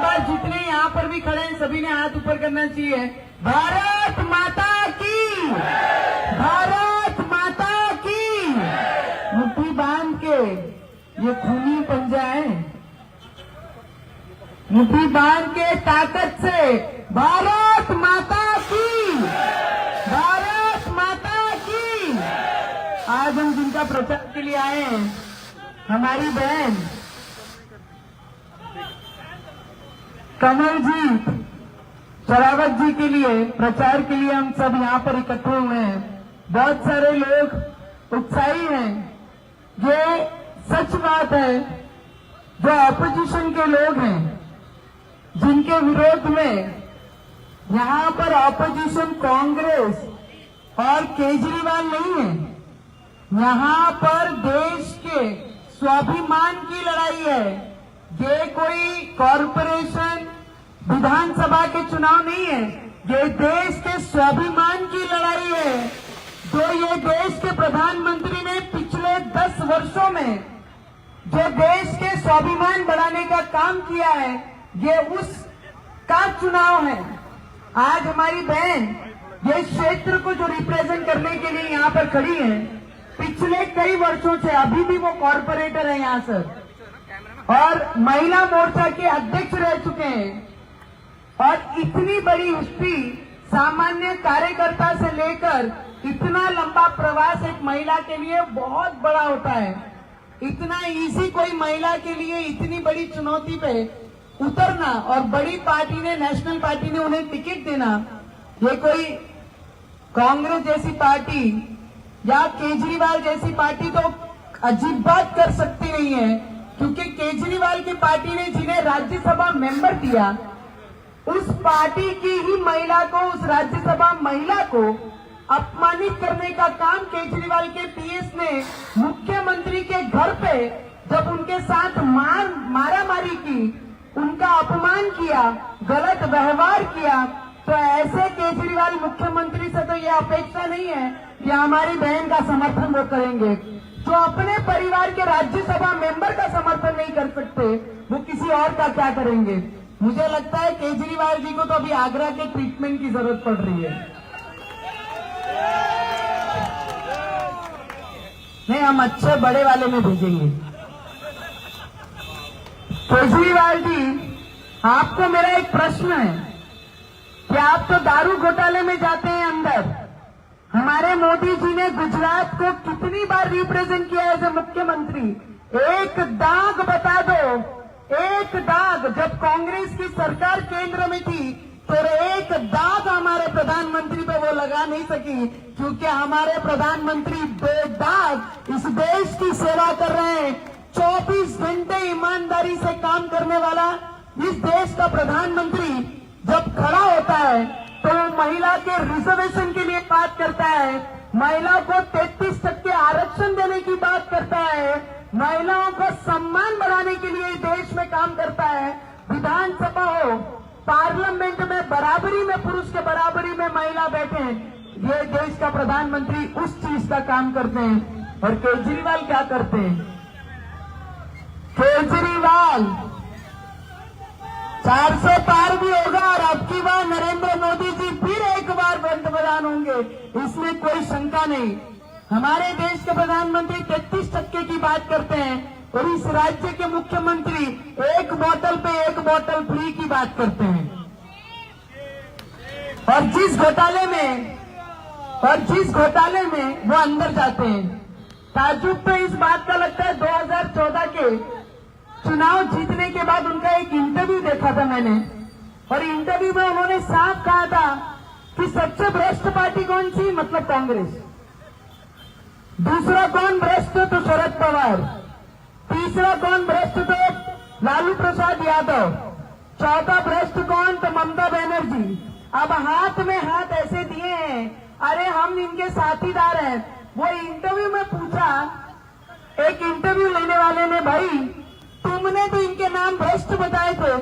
शाबाश, जितने यहाँ पर भी खड़े हैं सभी ने हाथ ऊपर करना चाहिए। भारत माता की, भारत माता की। मुट्ठी बांध के, ये खूनी पंजा है, मुट्ठी बांध के ताकत से भारत माता की, भारत माता की। आज हम जिनका प्रचार के लिए आए हैं, हमारी बहन कमलजीत शेरावत जी के लिए प्रचार के लिए हम सब यहाँ पर इकट्ठे हुए हैं। बहुत सारे लोग उत्साही हैं। ये सच बात है, जो ऑपोजिशन के लोग हैं, जिनके विरोध में यहाँ पर ऑपोजिशन कांग्रेस और केजरीवाल नहीं है, यहाँ पर देश के स्वाभिमान की लड़ाई है। ये कोई कॉरपोरेशन विधानसभा के चुनाव नहीं है, ये देश के स्वाभिमान की लड़ाई है। जो ये देश के प्रधानमंत्री ने पिछले 10 वर्षों में जो देश के स्वाभिमान बढ़ाने का काम किया है, ये उसका चुनाव है। आज हमारी बहन ये क्षेत्र को जो रिप्रेजेंट करने के लिए यहाँ पर खड़ी है, पिछले कई वर्षों से, अभी भी वो कॉर्पोरेटर है यहाँ सर, और महिला मोर्चा के अध्यक्ष रह चुके हैं। और इतनी बड़ी हिस्ट्री, सामान्य कार्यकर्ता से लेकर इतना लंबा प्रवास एक महिला के लिए बहुत बड़ा होता है। इतना इजी कोई महिला के लिए इतनी बड़ी चुनौती पे उतरना, और बड़ी पार्टी ने, नेशनल पार्टी ने उन्हें टिकट देना, ये कोई कांग्रेस जैसी पार्टी या केजरीवाल जैसी पार्टी तो अजीब बात कर सकती नहीं है। क्योंकि केजरीवाल की पार्टी ने जिन्हें राज्यसभा मेंबर दिया, उस पार्टी की ही महिला को, उस राज्यसभा महिला को अपमानित करने का काम केजरीवाल के पीएस ने मुख्यमंत्री के घर पे जब उनके साथ मारामारी की, उनका अपमान किया, गलत व्यवहार किया, तो ऐसे केजरीवाल मुख्यमंत्री से तो ये अपेक्षा नहीं है कि हमारी बहन का समर्थन वो करेंगे। जो अपने परिवार के राज्यसभा मेंबर का समर्थन नहीं कर सकते, वो किसी और का क्या करेंगे। मुझे लगता है केजरीवाल जी को तो अभी आगरा के ट्रीटमेंट की जरूरत पड़ रही है। नहीं, हम अच्छे बड़े वाले में भेजेंगे। केजरीवाल जी, आपको मेरा एक प्रश्न है कि आप तो दारू घोटाले में जाते हैं अंदर। हमारे मोदी जी ने गुजरात को कितनी बार रिप्रेजेंट किया है एज ए मुख्यमंत्री? एक दाग बता दो, एक दाग। जब कांग्रेस की सरकार केंद्र में थी तो एक दाग हमारे प्रधानमंत्री पे वो लगा नहीं सकी, क्योंकि हमारे प्रधानमंत्री बेदाग इस देश की सेवा कर रहे हैं। 24 घंटे ईमानदारी से काम करने वाला इस देश का प्रधानमंत्री जब खड़ा होता है तो महिला के रिजर्वेशन के लिए बात करता है, महिला को 33% आरक्षण देने की बात करता है, महिलाओं को सम्मान बढ़ाने के लिए देश में काम करता है। विधानसभा हो, पार्लियामेंट में बराबरी में, पुरुष के बराबरी में महिला बैठे हैं, ये देश का प्रधानमंत्री उस चीज का काम करते हैं। और केजरीवाल क्या करते हैं? केजरीवाल 400 पार भी होगा और अब की बार नरेंद्र मोदी जी फिर एक बार पंतप्रधान होंगे, इसमें कोई शंका नहीं। हमारे देश के प्रधानमंत्री 33% की बात करते हैं और इस राज्य के मुख्यमंत्री एक बोतल पे एक बोतल फ्री की बात करते हैं। और जिस घोटाले में वो अंदर जाते हैं। ताजुब तो इस बात का लगता है 2014 के चुनाव जीतने के बाद उनका एक इंटरव्यू देखा था मैंने, और इंटरव्यू में उन्होंने साफ कहा था कि सबसे भ्रष्ट पार्टी कौन सी? मतलब कांग्रेस। दूसरा कौन भ्रष्ट? तो शरद पवार। तीसरा कौन भ्रष्ट? तो लालू प्रसाद यादव। चौथा भ्रष्ट कौन? तो ममता बनर्जी। अब हाथ में हाथ ऐसे दिए हैं, अरे हम इनके साथीदार हैं। वो इंटरव्यू में पूछा, एक इंटरव्यू लेने वाले ने, भाई तुमने तो इनके नाम भ्रष्ट बताए थे,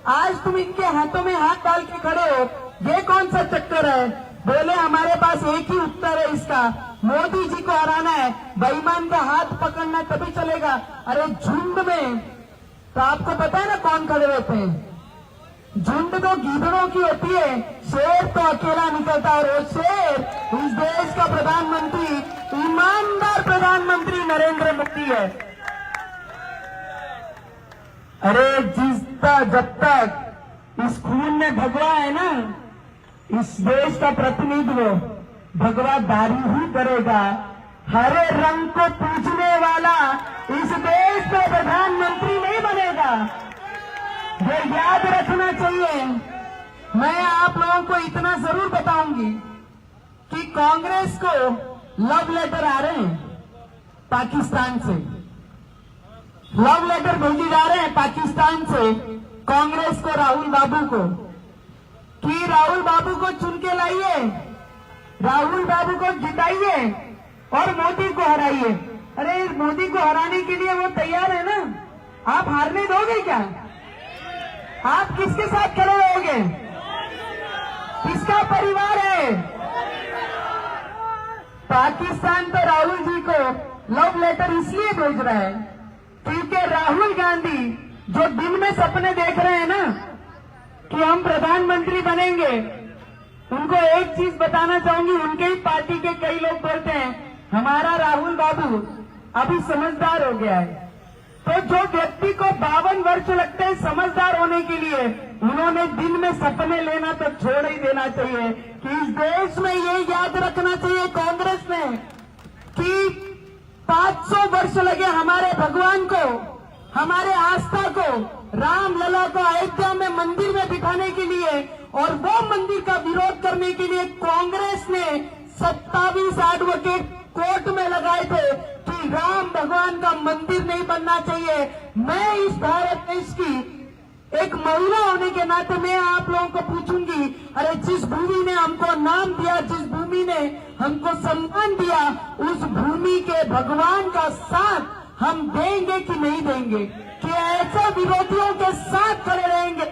आज तुम इनके हाथों में हाथ डाल के खड़े हो, ये कौन सा चक्कर है? बोले हमारे पास एक ही उत्तर है इसका, मोदी जी को हराना है, बेईमान का हाथ पकड़ना तभी चलेगा। अरे झुंड में तो आपको पता है ना कौन खड़े रहते हैं? झुंड तो गीदड़ों की होती है, शेर तो अकेला निकलता है। और वो शेर इस देश का प्रधानमंत्री, ईमानदार प्रधानमंत्री नरेंद्र मोदी है। अरे जब तक इस खून में भगवा है ना, इस देश का प्रतिनिधित्व भगवा दारी ही करेगा। हरे रंग को पूजने वाला इस देश का प्रधानमंत्री नहीं बनेगा, ये याद रखना चाहिए। मैं आप लोगों को इतना जरूर बताऊंगी कि कांग्रेस को लव लेटर आ रहे हैं पाकिस्तान से, लव लेटर भेजे जा रहे हैं पाकिस्तान से कांग्रेस को, राहुल बाबू को, कि राहुल बाबू को चुन के लाइए, राहुल बाबू को जिताइए और मोदी को हराइए। अरे मोदी को हराने के लिए वो तैयार है ना, आप हारने दोगे क्या? आप किसके साथ खड़े रहोगे? किसका परिवार है? पाकिस्तान तो राहुल जी को लव लेटर इसलिए भेज रहा है क्योंकि राहुल गांधी जो दिन में सपने देख रहे हैं ना कि हम प्रधानमंत्री बनेंगे, उनको एक चीज बताना चाहूंगी। उनके ही पार्टी के कई लोग बोलते हैं हमारा राहुल बाबू अभी समझदार हो गया है। तो जो व्यक्ति को 52 वर्ष लगते हैं समझदार होने के लिए, उन्होंने दिन में सपने लेना तो छोड़ ही देना चाहिए। कि इस देश में ये याद रखना चाहिए कांग्रेस ने कि 500 वर्ष लगे हमारे भगवान को, हमारे आस्था को, रामलला को अयोध्या में मंदिर में बिठाने के लिए, और वो मंदिर का विरोध करने के लिए कांग्रेस ने 27 एडवोकेट कोर्ट में लगाए थे कि राम भगवान का मंदिर नहीं बनना चाहिए। मैं इस भारत देश की एक महिला होने के नाते मैं आप लोगों को पूछूंगी, अरे जिस भूमि ने हमको नाम दिया, जिस भूमि ने हमको सम्मान दिया, उस भूमि के भगवान का साथ हम देंगे कि नहीं देंगे? कि ऐसे विरोधियों के साथ खड़े रहेंगे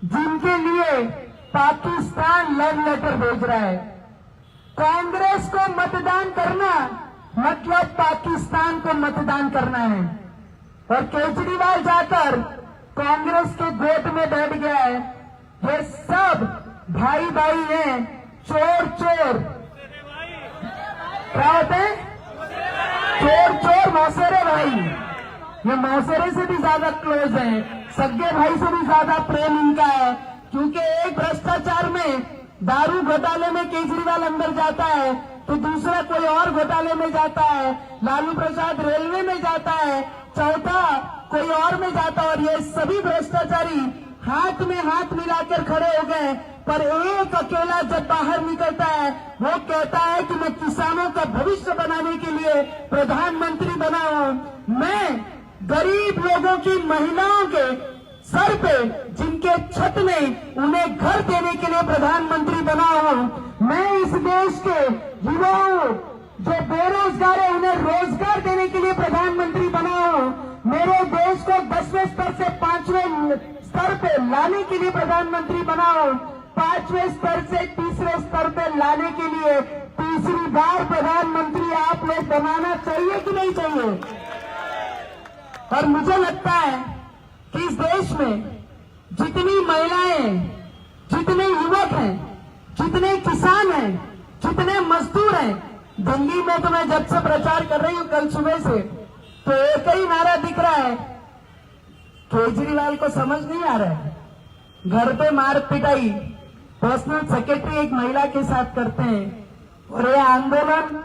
जिनके लिए पाकिस्तान लव लेटर भेज रहा है? कांग्रेस को मतदान करना मतलब पाकिस्तान को मतदान करना है। और केजरीवाल जाकर कांग्रेस के गोद में बैठ गया है। ये सब भाई भाई हैं, चोर चोर, क्या होते हैं? चोर चोर मौसेरे भाई। ये मौसेरे से भी ज्यादा क्लोज है, सगे भाई से भी ज्यादा प्रेम इनका है। क्योंकि एक भ्रष्टाचार में, दारू घोटाले में केजरीवाल अंदर जाता है तो दूसरा कोई और घोटाले में जाता है, लालू प्रसाद रेलवे में जाता है, चौथा कोई और में जाता है। और ये सभी भ्रष्टाचारी हाथ में हाथ मिलाकर खड़े हो गए, पर एक अकेला जब बाहर निकलता है वो कहता है कि मैं किसानों का भविष्य बनाने के लिए प्रधानमंत्री बना हूं। मैं गरीब लोगों की, महिलाओं के सर पे, जिनके छत में उन्हें घर देने के लिए प्रधानमंत्री बना हूं। मैं इस देश के युवाओं जो बेरोजगार है उन्हें रोजगार देने के लिए प्रधानमंत्री बना हूं। मेरे देश को 10वें स्तर से 5वें स्तर पे लाने के लिए प्रधानमंत्री बना हूं। 5वें स्तर से 3रे स्तर पे लाने के लिए तीसरी बार प्रधानमंत्री आप लोग बनाना चाहिए कि नहीं चाहिए? और मुझे लगता है कि इस देश में जितनी महिलाएं, जितने युवक हैं, जितने किसान हैं, जितने मजदूर हैं, दिल्ली में तो मैं जब से प्रचार कर रही हूं कल सुबह से, तो एक ही नारा दिख रहा है, केजरीवाल को समझ नहीं आ रहा है। घर पे मार पिटाई पर्सनल सेक्रेटरी एक महिला के साथ करते हैं, और ये आंदोलन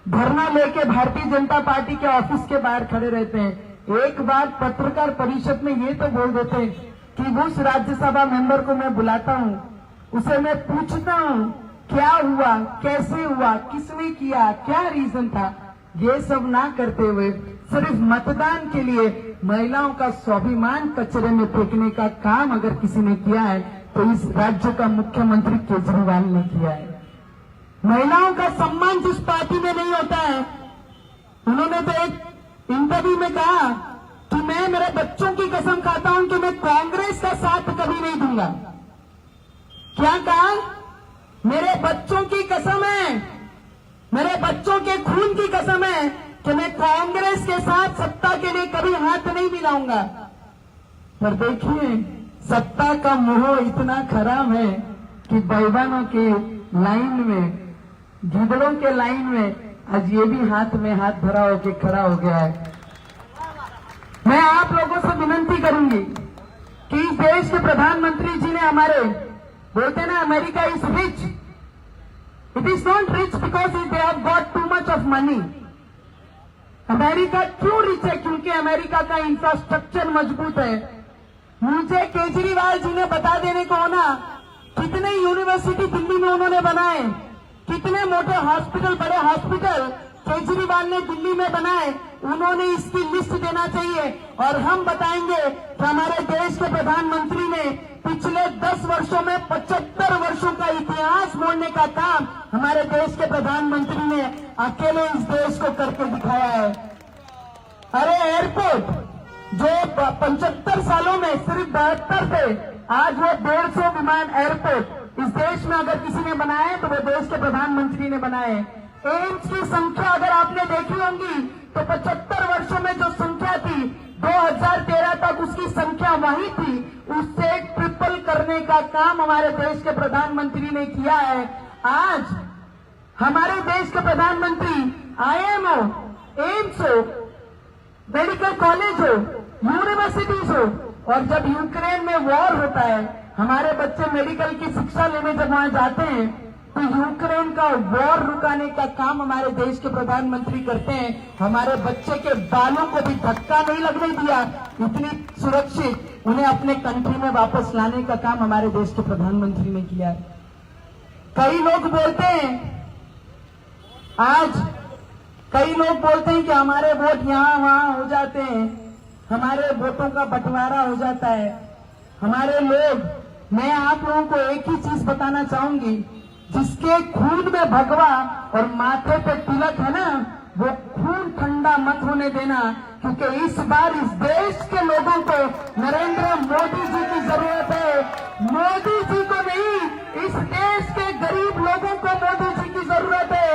धरना लेके भारतीय जनता पार्टी के ऑफिस के बाहर खड़े रहते हैं। एक बार पत्रकार परिषद में ये तो बोल देते हैं कि उस राज्यसभा मेंबर को मैं बुलाता हूं, उसे मैं पूछता हूं क्या हुआ, कैसे हुआ, किसने किया, क्या रीजन था। ये सब ना करते हुए सिर्फ मतदान के लिए महिलाओं का स्वाभिमान कचरे में फेंकने का काम अगर किसी ने किया है तो इस राज्य का मुख्यमंत्री केजरीवाल ने किया है। महिलाओं का सम्मान जिस पार्टी में नहीं होता है, उन्होंने तो एक इंटरव्यू में कहा कि मैं मेरे बच्चों की कसम खाता हूं कि मैं कांग्रेस का साथ कभी नहीं दूंगा। क्या कहा? मेरे बच्चों की कसम है, मेरे बच्चों के खून की कसम है कि मैं कांग्रेस के साथ सत्ता के लिए कभी हाथ नहीं मिलाऊंगा। पर देखिए सत्ता का मोह इतना खराब है कि बैगनों के लाइन में, गिदड़ों के लाइन में आज ये भी हाथ में हाथ धरा होके खड़ा हो गया है। मैं आप लोगों से विनती करूंगी कि इस देश के प्रधानमंत्री जी ने हमारे, बोलते ना America is rich, it is not rich because they have got too much of money. America क्यों रिच है? क्योंकि अमेरिका का इंफ्रास्ट्रक्चर मजबूत है। मुझे केजरीवाल जी ने बता देने को ना, कितने यूनिवर्सिटी दिल्ली में उन्होंने बनाए, कितने मोटे हॉस्पिटल, बड़े हॉस्पिटल केजरीवाल ने दिल्ली में बनाए, उन्होंने इसकी लिस्ट देना चाहिए। और हम बताएंगे कि हमारे देश के प्रधानमंत्री ने पिछले 10 वर्षों में 75 वर्षों का इतिहास मोड़ने का काम हमारे देश के प्रधानमंत्री ने अकेले इस देश को करके दिखाया है। अरे एयरपोर्ट जो 75 सालों में सिर्फ 72 थे, आज वो 150 विमान एयरपोर्ट इस देश में अगर किसी ने बनाए तो वो देश के प्रधानमंत्री ने बनाए। एम्स की संख्या अगर आपने देखी होंगी तो 75 वर्षों में जो संख्या थी 2013 तक उसकी संख्या वही थी, उससे ट्रिपल करने का काम हमारे देश के प्रधानमंत्री ने किया है। आज हमारे देश के प्रधानमंत्री IIM हो, एम्स हो, मेडिकल कॉलेज हो, यूनिवर्सिटीज हो, और जब यूक्रेन में वॉर होता है हमारे बच्चे मेडिकल की शिक्षा लेने जब वहां जाते हैं तो यूक्रेन का वॉर रुकाने का काम हमारे देश के प्रधानमंत्री करते हैं। हमारे बच्चे के बालों को भी धक्का नहीं लगने दिया, इतनी सुरक्षित उन्हें अपने कंट्री में वापस लाने का काम हमारे देश के प्रधानमंत्री ने किया है। कई लोग बोलते हैं, आज कई लोग बोलते हैं कि हमारे वोट यहां वहां हो जाते हैं, हमारे वोटों का बंटवारा हो जाता है। हमारे लोग, मैं आप लोगों को एक ही चीज बताना चाहूंगी, जिसके खून में भगवा और माथे पे तिलक है ना, वो खून ठंडा मत होने देना, क्योंकि इस बार इस देश के लोगों को नरेंद्र मोदी जी की जरूरत है। मोदी जी को नहीं, इस देश के गरीब लोगों को मोदी जी की जरूरत है।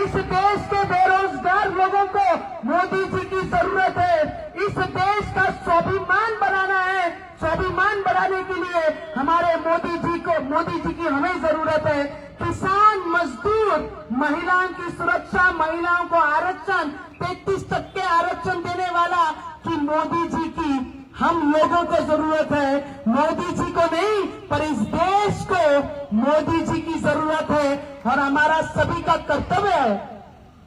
इस देश के बेरोजगार लोगों को मोदी जी की जरूरत है। इस देश का स्वाभिमान बनाना है। स्वाभिमान बढ़ाने के लिए हमारे मोदी जी की हमें जरूरत है। किसान, मजदूर, महिलाओं की सुरक्षा, महिलाओं को आरक्षण, 33% आरक्षण देने वाला कि मोदी जी की हम लोगों को जरूरत है। मोदी जी को नहीं, पर इस देश को मोदी जी की जरूरत है। और हमारा सभी का कर्तव्य है,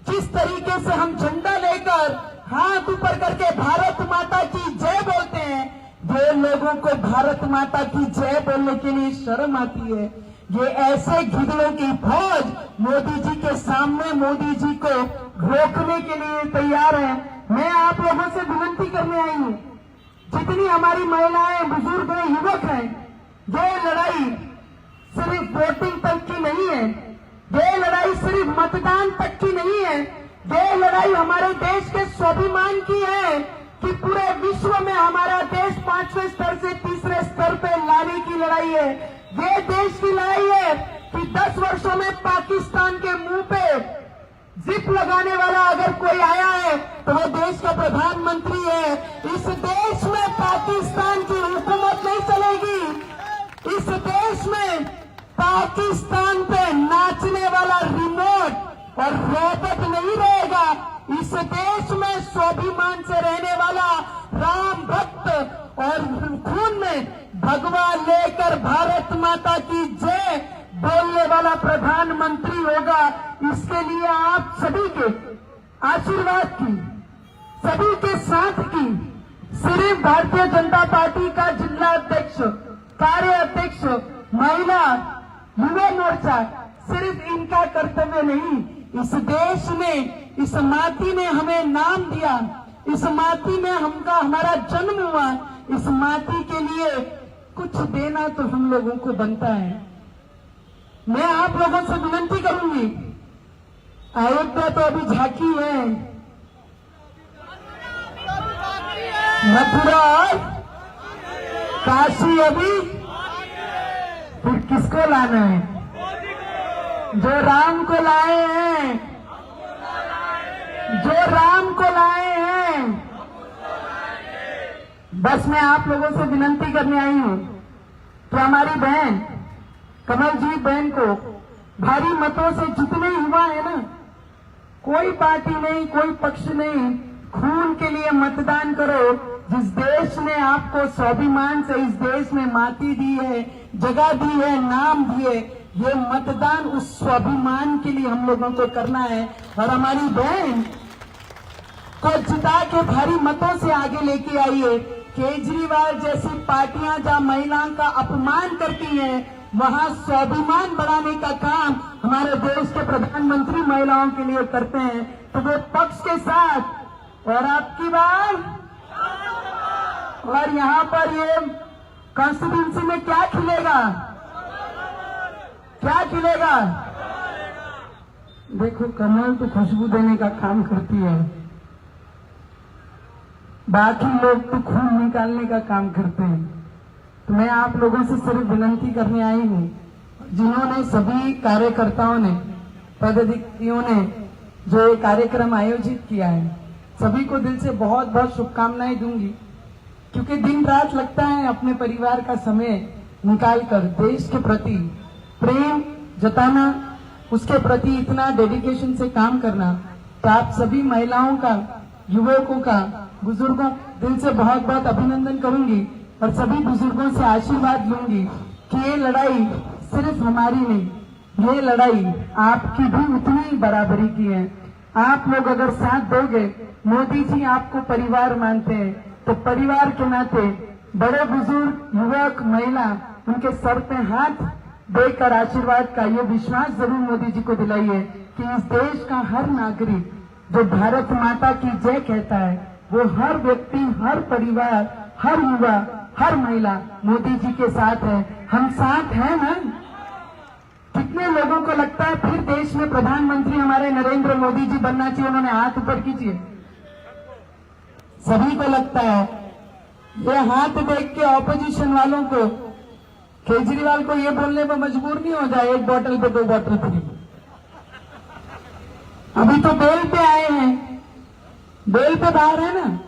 जिस तरीके से हम झंडा लेकर हाथ ऊपर करके भारत माता की जय बोलते हैं, ये लोगों को भारत माता की जय बोलने के लिए शर्म आती है। ये ऐसे गिदड़ों की फौज मोदी जी के सामने मोदी जी को रोकने के लिए तैयार है। मैं आप लोगों से विनती करने आई हूं, जितनी हमारी महिलाएं, बुजुर्ग हैं, युवक हैं, ये लड़ाई सिर्फ वोटिंग तक की नहीं है, ये लड़ाई सिर्फ मतदान तक की नहीं है, ये लड़ाई हमारे देश के स्वाभिमान की है कि पूरे विश्व में हमारा देश 5वें स्तर से 3रे स्तर पे लाने की लड़ाई है। ये देश की लड़ाई है कि 10 वर्षों में पाकिस्तान के मुंह पे जिप लगाने वाला अगर कोई आया है तो वो देश का प्रधानमंत्री है। इस देश में पाकिस्तान की हुकूमत नहीं चलेगी। इस देश में पाकिस्तान पे नाचने वाला रिमोट और रोबोट नहीं रहेगा। इस देश में स्वाभिमान से रहने वाला राम भक्त और खून में भगवा लेकर भारत माता की जय बोलने वाला प्रधानमंत्री होगा। इसके लिए आप सभी के आशीर्वाद की, सभी के साथ की, सिर्फ भारतीय जनता पार्टी का जिला अध्यक्ष, कार्य अध्यक्ष, महिला, युवा मोर्चा, सिर्फ इनका कर्तव्य नहीं, इस देश में, इस माटी ने हमें नाम दिया, इस माटी में हमारा जन्म हुआ, इस माटी के लिए कुछ देना तो हम लोगों को बनता है। मैं आप लोगों से विनती करूंगी, अयोध्या तो अभी झांकी है, मथुरा और काशी अभी, फिर किसको लाना है? जो राम को लाए हैं, जो राम को लाए हैं। बस मैं आप लोगों से विनती करने आई हूं, कि हमारी बहन कमलजीत बहन को भारी मतों से जितने युवा है ना, कोई पार्टी नहीं, कोई पक्ष नहीं, खून के लिए मतदान करो। जिस देश ने आपको स्वाभिमान से इस देश में माटी दी है, जगह दी है, नाम दिए, ये मतदान उस स्वाभिमान के लिए हम लोगों को करना है। और हमारी बहन को जिता के भारी मतों से आगे लेके आइए। केजरीवाल जैसी पार्टियां जहां महिलाओं का अपमान करती हैं, वहां स्वाभिमान बढ़ाने का काम हमारे देश के प्रधानमंत्री महिलाओं के लिए करते हैं। तो वो पक्ष के साथ और आपकी बात और यहाँ पर ये कॉन्स्टिट्यूंसी में क्या खिलेगा, क्या खिलेगा? देखो, कमल तो खुशबू देने का काम करती है, बाकी लोग तो खून निकालने का काम करते हैं। तो मैं आप लोगों से सिर्फ विनती करने आई हूँ, जिन्होंने सभी कार्यकर्ताओं ने, पदाधिकारियों ने जो ये कार्यक्रम आयोजित किया है, सभी को दिल से बहुत बहुत शुभकामनाएं दूंगी। क्योंकि दिन रात लगता है अपने परिवार का समय निकालकर देश के प्रति प्रेम जताना, उसके प्रति इतना डेडिकेशन से काम करना। तो आप सभी महिलाओं का, युवकों का, बुजुर्गों दिल से बहुत बहुत अभिनंदन करूंगी और सभी बुजुर्गों से आशीर्वाद लूंगी कि ये लड़ाई सिर्फ हमारी नहीं, ये लड़ाई आपकी भी उतनी बराबरी की है। आप लोग अगर साथ दोगे, मोदी जी आपको परिवार मानते हैं, तो परिवार के नाते बड़े बुजुर्ग, युवक, महिला, उनके सर पे हाथ देकर आशीर्वाद का ये विश्वास जरूर मोदी जी को दिलाइए कि इस देश का हर नागरिक जो भारत माता की जय कहता है, वो हर व्यक्ति, हर परिवार, हर युवा, हर महिला मोदी जी के साथ है। हम साथ हैं ना? कितने लोगों को लगता है फिर देश में प्रधानमंत्री हमारे नरेंद्र मोदी जी बनना चाहिए? उन्होंने हाथ ऊपर कीजिए। सभी को लगता है। ये हाथ देख के ऑपोजिशन वालों को, केजरीवाल को ये बोलने पर मजबूर नहीं हो जाए एक बोतल पे 2 बोतल फ्री। अभी तो बेल पे आए हैं, बेल पे बाहर है ना।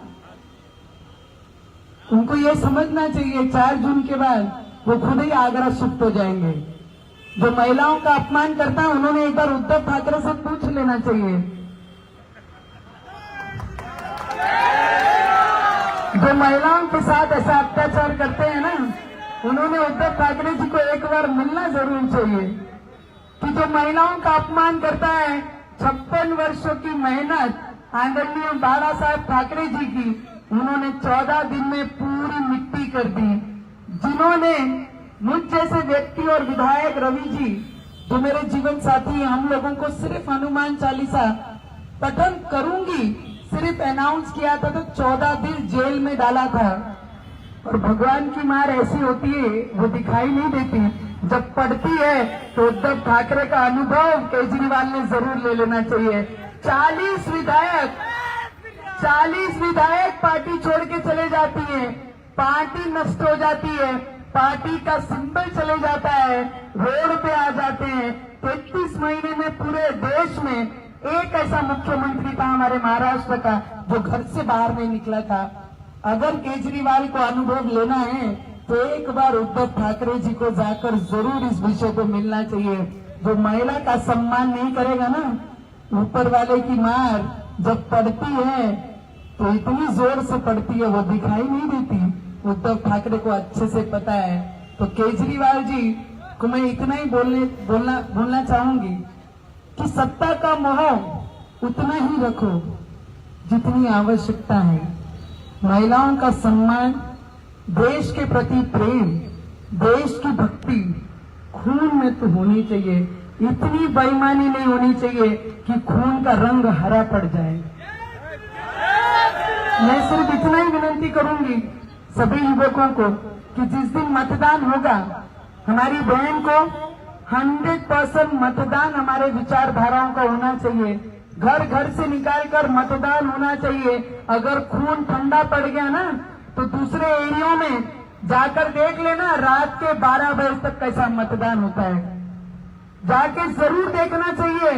उनको ये समझना चाहिए 4 जून के बाद वो खुद ही आगरा शिफ्ट हो जाएंगे। जो महिलाओं का अपमान करता है, उन्होंने एक बार उद्धव ठाकरे से पूछ लेना चाहिए। जो महिलाओं के साथ ऐसा अत्याचार करते हैं ना, उन्होंने उद्धव ठाकरे जी को एक बार मिलना जरूर चाहिए। कि जो महिलाओं का अपमान करता है, 56 वर्षों की मेहनत आदरणीय बाला साहब ठाकरे जी की, उन्होंने 14 दिन में पूरी मिट्टी कर दी। जिन्होंने मुझ जैसे व्यक्ति और विधायक रवि जी, जो मेरे जीवन साथी, हम लोगों को सिर्फ हनुमान चालीसा पठन करूंगी सिर्फ अनाउंस किया था तो 14 दिन जेल में डाला था। और भगवान की मार ऐसी होती है, वो दिखाई नहीं देती। जब पड़ती है तो उद्धव ठाकरे का अनुभव केजरीवाल ने जरूर ले लेना चाहिए। 40 विधायक पार्टी छोड़ के चले जाती है, पार्टी नष्ट हो जाती है, पार्टी का सिंबल चले जाता है, रोड पे आ जाते हैं। 33 महीने में पूरे देश में एक ऐसा मुख्यमंत्री था हमारे महाराष्ट्र का जो घर से बाहर नहीं निकला था। अगर केजरीवाल को अनुभव लेना है तो एक बार उद्धव ठाकरे जी को जाकर जरूर इस विषय को मिलना चाहिए। जो महिला का सम्मान नहीं करेगा ना, ऊपर वाले की मार जब पड़ती है तो इतनी जोर से पड़ती है, वो दिखाई नहीं देती। उद्धव ठाकरे को अच्छे से पता है। तो केजरीवाल जी को मैं इतना ही बोलना चाहूंगी कि सत्ता का मोह उतना ही रखो जितनी आवश्यकता है। महिलाओं का सम्मान, देश के प्रति प्रेम, देश की भक्ति खून में तो होनी चाहिए। इतनी बेईमानी नहीं होनी चाहिए कि खून का रंग हरा पड़ जाए। मैं सिर्फ इतना ही विनती करूंगी सभी युवकों को कि जिस दिन मतदान होगा, हमारी बहन को 100% मतदान हमारे विचारधाराओं का होना चाहिए। घर घर से निकालकर मतदान होना चाहिए। अगर खून ठंडा पड़ गया ना तो दूसरे एरिया में जाकर देख लेना, रात के 12 बजे तक कैसा मतदान होता है। जाके जरूर देखना चाहिए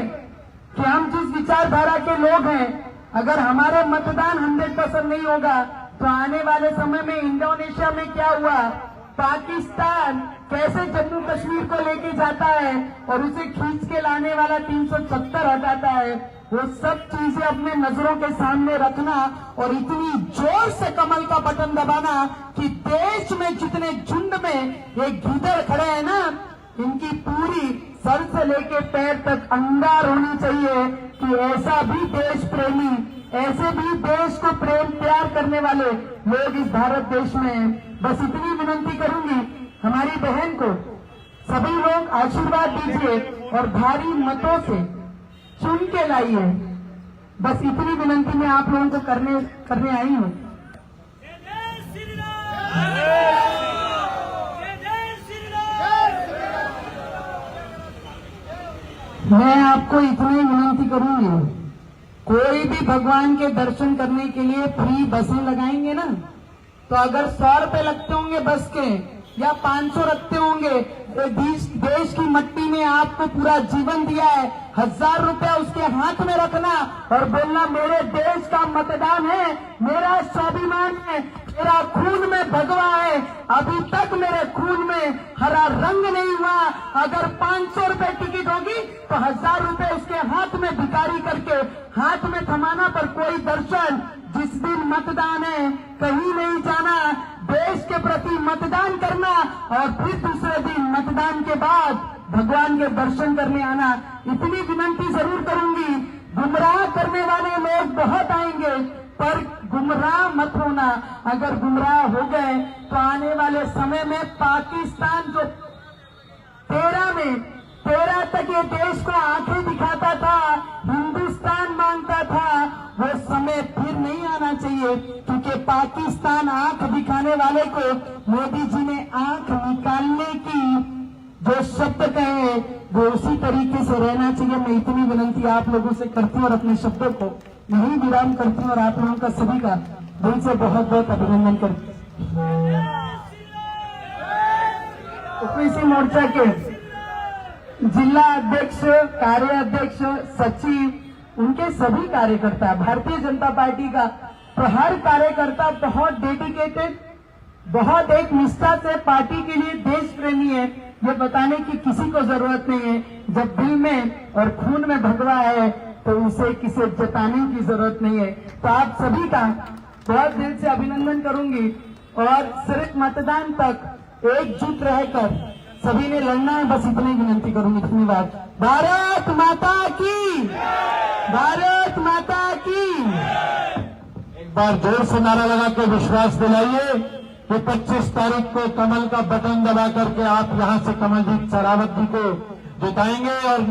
कि हम जिस विचारधारा के लोग हैं, अगर हमारे मतदान 100% नहीं होगा तो आने वाले समय में इंडोनेशिया में क्या हुआ, पाकिस्तान कैसे जम्मू कश्मीर को लेके जाता है और उसे खींच के लाने वाला 370 हटाता है, वो सब चीजें अपने नजरों के सामने रखना और इतनी जोर से कमल का बटन दबाना कि देश में जितने झुंड में ये गीदड़ खड़े हैं ना, इनकी पूरी सर से लेके पैर तक अंगार होनी चाहिए कि ऐसा भी देश प्रेमी, ऐसे भी देश को प्रेम प्यार करने वाले लोग इस भारत देश में हैं। बस इतनी विनती करूंगी हमारी बहन को, सभी लोग आशीर्वाद दीजिए और भारी मतों से चुन के लाइए। बस इतनी विनती मैं आप लोगों को करने आई हूँ। मैं आपको इतनी विनती करूंगी, कोई भी भगवान के दर्शन करने के लिए फ्री बसें लगाएंगे ना, तो अगर 100 रुपए लगते होंगे बस के या 500 रखते होंगे, तो देश की मट्टी ने आपको पूरा जीवन दिया है, 1000 रुपया उसके हाथ में रखना और बोलना मेरे देश का मतदान है, मेरा स्वाभिमान है, मेरा खून में भगवा है, अभी तक मेरे खून में हरा रंग नहीं हुआ। अगर 500 रुपए टिकट होगी तो 1000 रुपए उसके हाथ में भिखारी करके हाथ में थमाना, पर कोई दर्शन। जिस दिन मतदान है कहीं नहीं जाना, देश के प्रति मतदान करना और फिर दूसरे दिन मतदान के बाद भगवान के दर्शन करने आना। इतनी विनती जरूर करूंगी, गुमराह करने वाले लोग बहुत आएंगे पर गुमराह मत होना। अगर गुमराह हो गए तो आने वाले समय में पाकिस्तान जो 13 तक ये देश को आंखें दिखाता था, हिंदुस्तान मांगता था, वो समय फिर नहीं आना चाहिए, क्योंकि पाकिस्तान आंख दिखाने वाले को मोदी जी ने आंख निकालने की जो शब्द कहे वो उसी तरीके से रहना चाहिए। मैं इतनी विनती आप लोगों से करती हूँ और अपने शब्दों को यही विराम करती हूँ और आप लोगों का सभी का दिल से बहुत बहुत अभिनंदन करती हूँ। ओबीसी मोर्चा के जिला अध्यक्ष, कार्य अध्यक्ष, सचिव, उनके सभी कार्यकर्ता, भारतीय जनता पार्टी का हर कार्यकर्ता बहुत डेडिकेटेड, बहुत एक निष्ठा से पार्टी के लिए देश प्रेमी है, ये बताने की किसी को जरूरत नहीं है। जब दिल में और खून में भगवा है तो उसे किसी जताने की जरूरत नहीं है। तो आप सभी का बहुत दिल से अभिनंदन करूंगी और सिर्फ मतदान तक एकजुट रहकर सभी ने लड़ना है, बस इतनी विनती करूंगी। धन्यवाद। भारत माता की, भारत माता की। एक बार जोर से नारा लगा के विश्वास दिलाइए कि 25 तारीख को कमल का बटन दबा करके आप यहां से कमलजीत शेरावत जी को जिताएंगे और